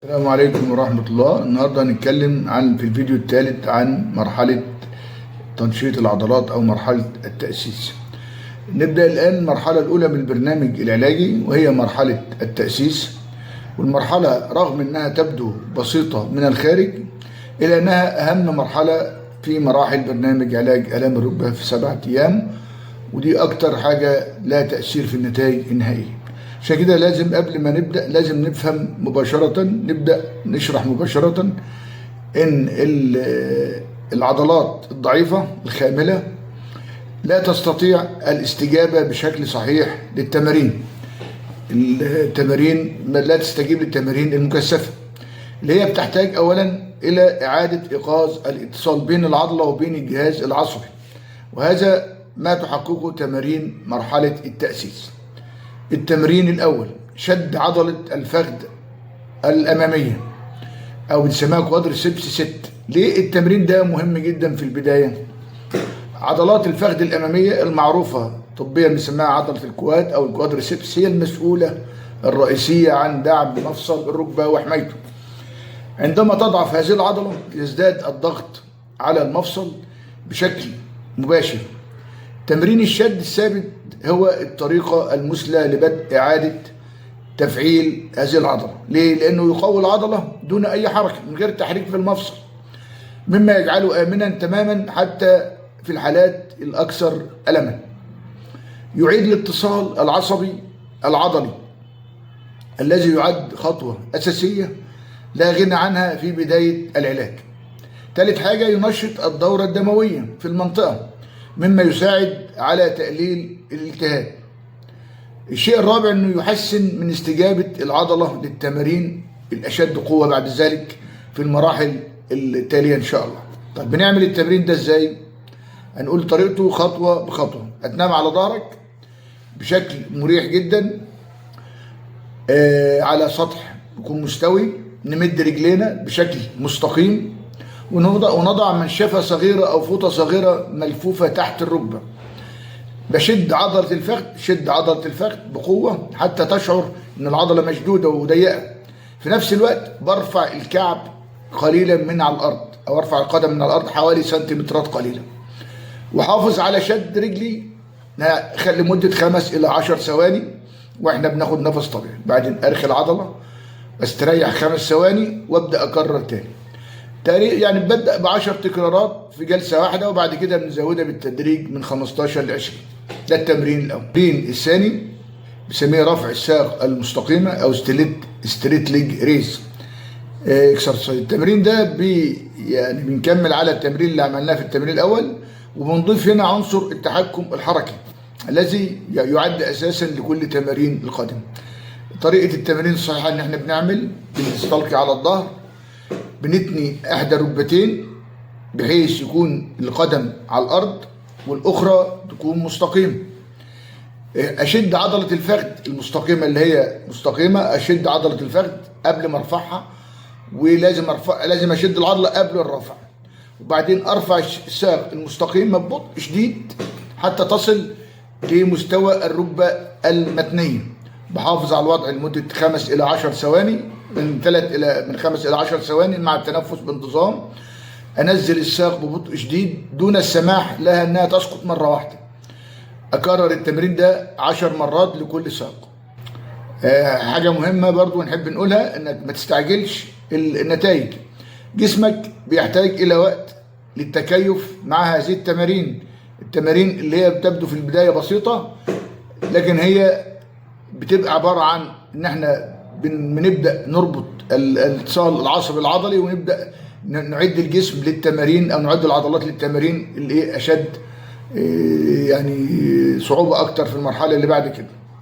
السلام عليكم ورحمة الله. النهاردة هنتكلم في الفيديو الثالث عن مرحلة تنشيط العضلات أو مرحلة التأسيس. نبدأ الآن المرحلة الأولى من البرنامج العلاجي وهي مرحلة التأسيس. والمرحلة رغم أنها تبدو بسيطة من الخارج إلا أنها أهم مرحلة في مراحل برنامج علاج آلام الركبة في 7 أيام، ودي أكتر حاجة لها تأثير في النتائج النهائية. عشان كده لازم قبل ما نبدأ لازم نفهم مباشرة، نبدأ نشرح مباشرة إن العضلات الضعيفة الخاملة لا تستطيع الاستجابة بشكل صحيح للتمارين. التمارين لا تستجيب للتمارين المكثفة اللي هي بتحتاج أولا إلى إعادة إيقاظ الاتصال بين العضلة وبين الجهاز العصبي، وهذا ما تحققه تمارين مرحلة التأسيس. التمرين الأول شد عضلة الفخذ الأمامية أو بنسميها كوادريسبس 6. ليه التمرين ده مهم جدا في البداية؟ عضلات الفخذ الأمامية المعروفة طبيا بنسميها عضلة الكواد أو الكوادريسبس هي المسؤولة الرئيسية عن دعم مفصل الركبة وحمايته. عندما تضعف هذه العضلة يزداد الضغط على المفصل بشكل مباشر. تمرين الشد الثابت هو الطريقة المثلى لبدء إعادة تفعيل هذه العضلة. ليه؟ لأنه يقوي العضلة دون أي حركة من غير تحريك في المفصل، مما يجعله آمنا تماما حتى في الحالات الأكثر ألما. يعيد الاتصال العصبي العضلي الذي يعد خطوة أساسية لا غنى عنها في بداية العلاج. ثالث حاجة ينشط الدورة الدموية في المنطقة مما يساعد على تقليل الالتهاب. الشيء الرابع انه يحسن من استجابة العضلة للتمارين الاشد قوة بعد ذلك في المراحل التالية ان شاء الله. طيب بنعمل التمرين ده ازاي؟ هنقول طريقته خطوة بخطوة. هتنام على ظهرك بشكل مريح جدا على سطح يكون مستوي. نمد رجلينا بشكل مستقيم ونضع منشفة صغيرة أو فوطة صغيرة ملفوفة تحت الركبة. بشد عضلة الفخذ، شد عضلة الفخذ بقوة حتى تشعر إن العضلة مشدودة وضيقة. في نفس الوقت برفع الكعب قليلا من على الأرض أو أرفع القدم من على الأرض حوالي سنتيمترات قليلة، وحافظ على شد رجلي لمدة 5 إلى 10 ثواني وإحنا بناخد نفس طبيعي. بعدين أرخي العضلة، استريح 5 ثواني وأبدأ أكرر تاني. يعني ببدأ ب10 تكرارات في جلسة واحدة، وبعد كده بنزودها بالتدريج من 15 ل 20. ده التمرين الأول. التمرين الثاني بنسميه رفع الساق المستقيمة أو ستريت ليج ريز اكسرسايز. التمرين ده يعني بنكمل على التمرين اللي عملناه في التمرين الأول، وبنضيف هنا عنصر التحكم الحركي الذي يعد أساسا لكل تمارين القدم. طريقة التمارين الصحيحة إن احنا بنستلقي على الظهر، بنتني احدى الركبتين بحيث يكون القدم على الارض والأخرى تكون مستقيمة. أشد عضلة الفخذ المستقيمة اللي هي مستقيمة، أشد عضلة الفخذ قبل ما أرفعها، ولازم لازم أشد العضلة قبل الرفع، وبعدين أرفع الساق المستقيمة ببطء شديد حتى تصل لمستوى الركبة المتنية. بحافظ على الوضع لمدة 5 إلى 10 ثواني، من 5 إلى 10 ثواني مع التنفس بانتظام. أنزل الساق ببطء شديد دون السماح لها أنها تسقط مرة واحدة. أكرر التمرين ده 10 مرات لكل ساق. حاجة مهمة برضو نحب نقولها، أنك ما تستعجلش النتائج. جسمك بيحتاج إلى وقت للتكيف مع هذه التمارين اللي هي بتبدو في البداية بسيطة، لكن هي بتبقى عبارة عن إن احنا بنبدأ نربط الاتصال العصبي العضلي، ونبدأ نعد الجسم للتمارين أو نعد العضلات للتمارين اللي أشد يعني صعوبة أكتر في المرحلة اللي بعد كده.